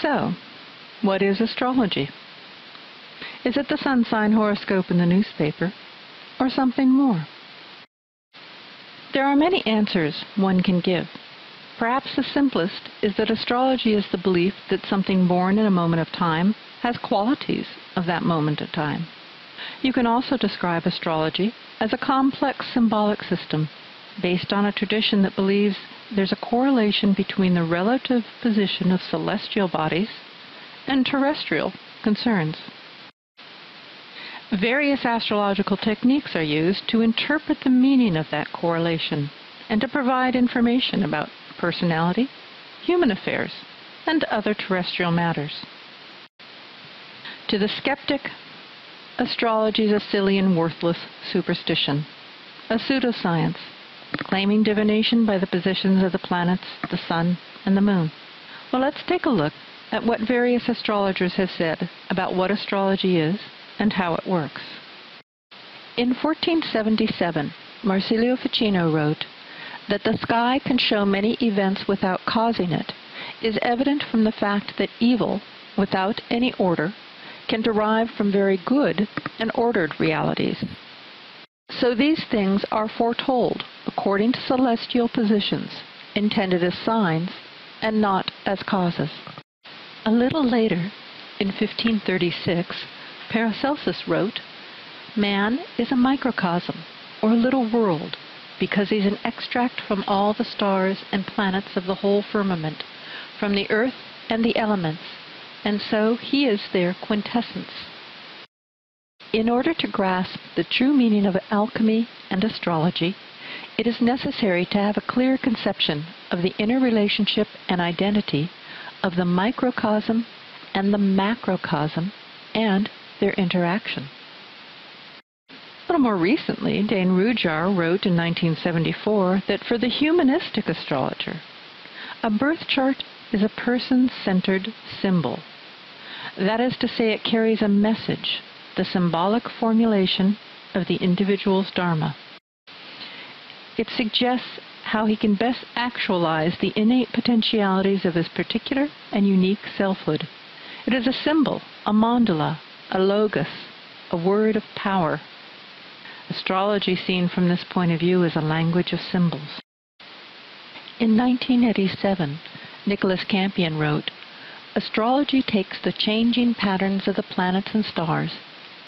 So, what is astrology? Is it the sun sign horoscope in the newspaper, or something more? There are many answers one can give. Perhaps the simplest is that astrology is the belief that something born in a moment of time has qualities of that moment of time. You can also describe astrology as a complex symbolic system based on a tradition that believes there's a correlation between the relative position of celestial bodies and terrestrial concerns. Various astrological techniques are used to interpret the meaning of that correlation and to provide information about personality, human affairs, and other terrestrial matters. To the skeptic, astrology is a silly and worthless superstition, a pseudoscience, claiming divination by the positions of the planets, the sun, and the moon. Well, let's take a look at what various astrologers have said about what astrology is and how it works. In 1477, Marsilio Ficino wrote that the sky can show many events without causing it is evident from the fact that evil, without any order, can derive from very good and ordered realities. So these things are foretold according to celestial positions, intended as signs and not as causes. A little later, in 1536, Paracelsus wrote, "Man is a microcosm, or little world, because he's an extract from all the stars and planets of the whole firmament, from the earth and the elements, and so he is their quintessence." In order to grasp the true meaning of alchemy and astrology, it is necessary to have a clear conception of the inner relationship and identity of the microcosm and the macrocosm and their interaction. A little more recently, Dane Rudhyar wrote in 1974 that for the humanistic astrologer, a birth chart is a person-centered symbol. That is to say, it carries a message, the symbolic formulation of the individual's dharma. It suggests how he can best actualize the innate potentialities of his particular and unique selfhood. It is a symbol, a mandala, a logos, a word of power. Astrology seen from this point of view is a language of symbols. In 1987, Nicholas Campion wrote, "Astrology takes the changing patterns of the planets and stars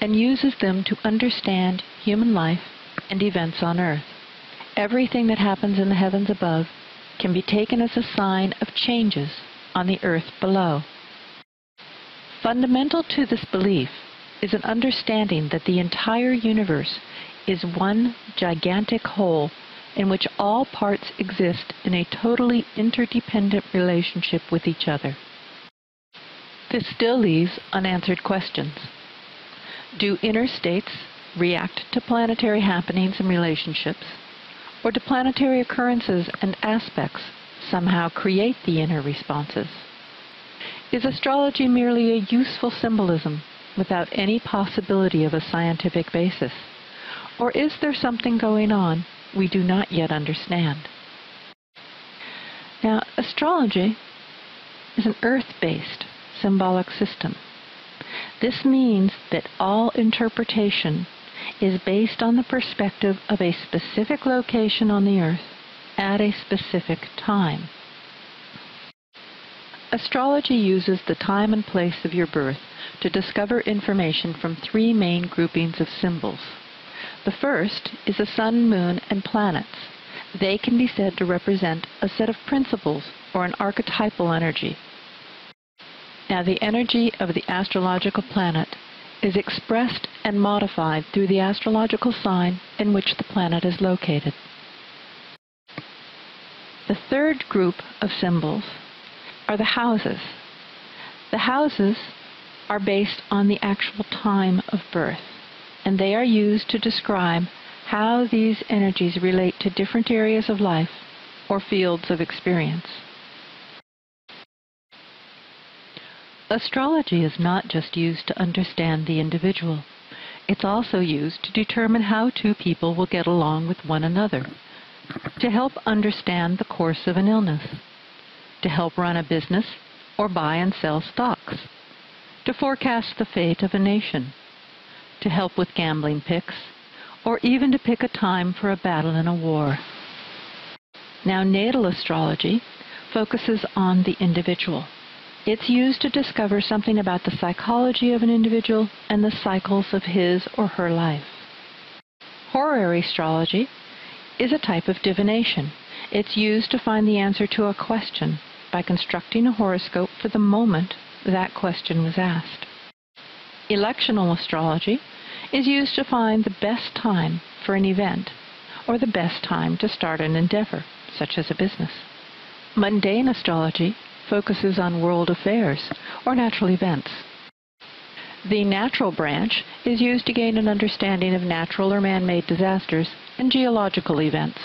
and uses them to understand human life and events on Earth. Everything that happens in the heavens above can be taken as a sign of changes on the Earth below." Fundamental to this belief is an understanding that the entire universe is one gigantic whole in which all parts exist in a totally interdependent relationship with each other. This still leaves unanswered questions. Do inner states react to planetary happenings and relationships, or do planetary occurrences and aspects somehow create the inner responses? Is astrology merely a useful symbolism without any possibility of a scientific basis? Or is there something going on we do not yet understand? Now, astrology is an earth-based symbolic system. This means that all interpretation is based on the perspective of a specific location on the earth at a specific time. Astrology uses the time and place of your birth to discover information from three main groupings of symbols. The first is the sun, moon, and planets. They can be said to represent a set of principles or an archetypal energy. Now, the energy of the astrological planet is expressed and modified through the astrological sign in which the planet is located. The third group of symbols are the houses. The houses are based on the actual time of birth, and they are used to describe how these energies relate to different areas of life or fields of experience. Astrology is not just used to understand the individual. It's also used to determine how two people will get along with one another, to help understand the course of an illness, to help run a business or buy and sell stocks, to forecast the fate of a nation, to help with gambling picks, or even to pick a time for a battle in a war. Now, natal astrology focuses on the individual. It's used to discover something about the psychology of an individual and the cycles of his or her life. Horary astrology is a type of divination. It's used to find the answer to a question by constructing a horoscope for the moment that question was asked. Electional astrology is used to find the best time for an event or the best time to start an endeavor, such as a business. Mundane astrology focuses on world affairs or natural events. The natural branch is used to gain an understanding of natural or man-made disasters and geological events.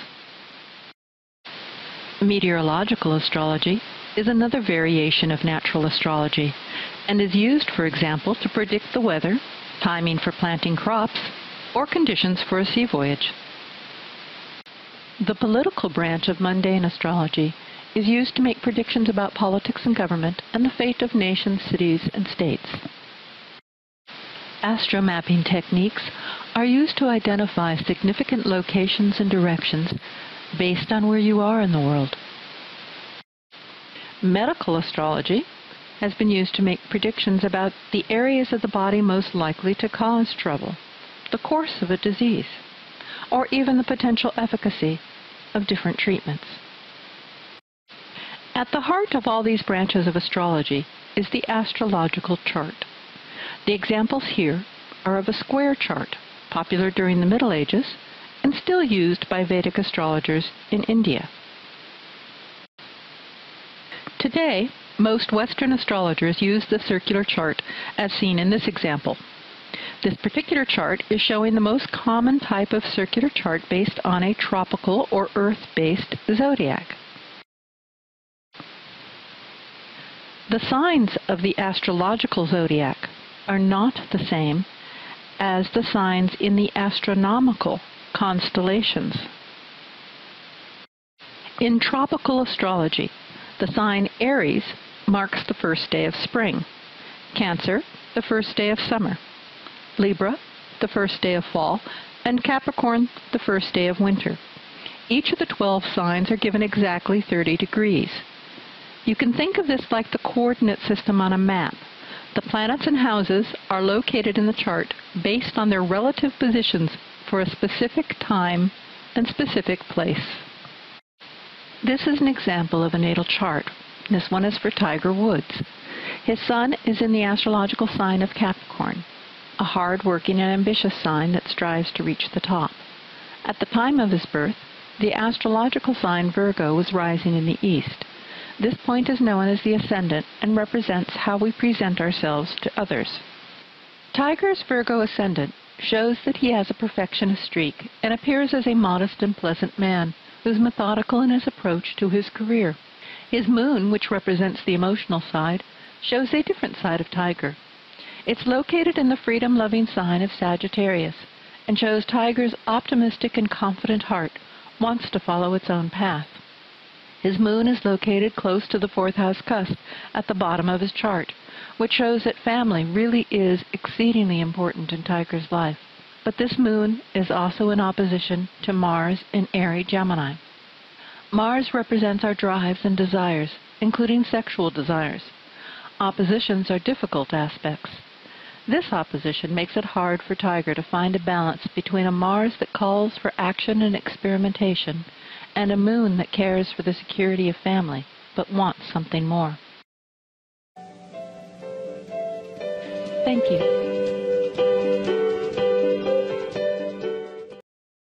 Meteorological astrology is another variation of natural astrology and is used, for example, to predict the weather, timing for planting crops, or conditions for a sea voyage. The political branch of mundane astrology is used to make predictions about politics and government and the fate of nations, cities, and states. Astromapping techniques are used to identify significant locations and directions based on where you are in the world. Medical astrology has been used to make predictions about the areas of the body most likely to cause trouble, the course of a disease, or even the potential efficacy of different treatments. At the heart of all these branches of astrology is the astrological chart. The examples here are of a square chart, popular during the Middle Ages and still used by Vedic astrologers in India. Today, most Western astrologers use the circular chart as seen in this example. This particular chart is showing the most common type of circular chart based on a tropical or Earth-based zodiac. The signs of the astrological zodiac are not the same as the signs in the astronomical constellations. In tropical astrology, the sign Aries marks the first day of spring, Cancer, the first day of summer, Libra, the first day of fall, and Capricorn, the first day of winter. Each of the 12 signs are given exactly 30 degrees. You can think of this like the coordinate system on a map. The planets and houses are located in the chart based on their relative positions for a specific time and specific place. This is an example of a natal chart. This one is for Tiger Woods. His sun is in the astrological sign of Capricorn, a hard-working and ambitious sign that strives to reach the top. At the time of his birth, the astrological sign Virgo was rising in the east. This point is known as the ascendant and represents how we present ourselves to others. Tiger's Virgo ascendant shows that he has a perfectionist streak and appears as a modest and pleasant man who's methodical in his approach to his career. His moon, which represents the emotional side, shows a different side of Tiger. It's located in the freedom-loving sign of Sagittarius and shows Tiger's optimistic and confident heart wants to follow its own path. His moon is located close to the 4th house cusp at the bottom of his chart, which shows that family really is exceedingly important in Tiger's life. But this moon is also in opposition to Mars in Aries Gemini. Mars represents our drives and desires, including sexual desires. Oppositions are difficult aspects. This opposition makes it hard for Tiger to find a balance between a Mars that calls for action and experimentation and a moon that cares for the security of family but wants something more. Thank you.